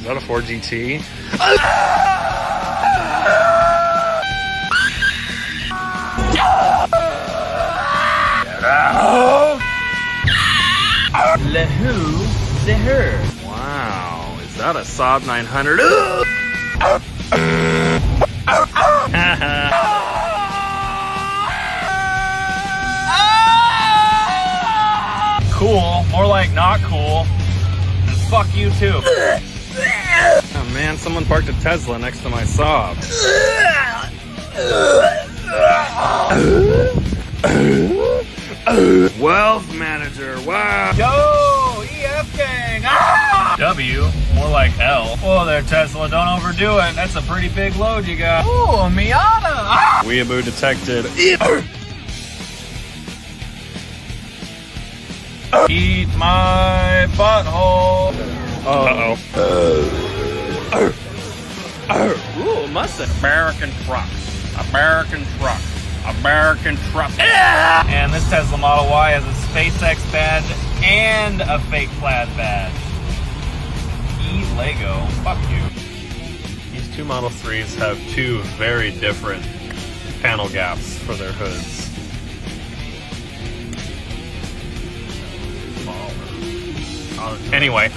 Is that a Ford GT? Le who, the her. Wow, is that a Saab 900? Cool, more like not cool. And fuck you too. Oh man, someone parked a Tesla next to my Saab. Wealth manager, wow. Yo, EF gang. Ah! W, more like L. Whoa there, Tesla, don't overdo it. That's a pretty big load you got. Ooh, a Miata. Ah! Weeaboo detected. Eat my butthole. Ooh, Mustang. American trucks. American truck. American truck. Yeah! And this Tesla Model Y has a SpaceX badge and a fake plaid badge. Eat Lego. Fuck you. These two Model 3s have two very different panel gaps for their hoods. Anyway.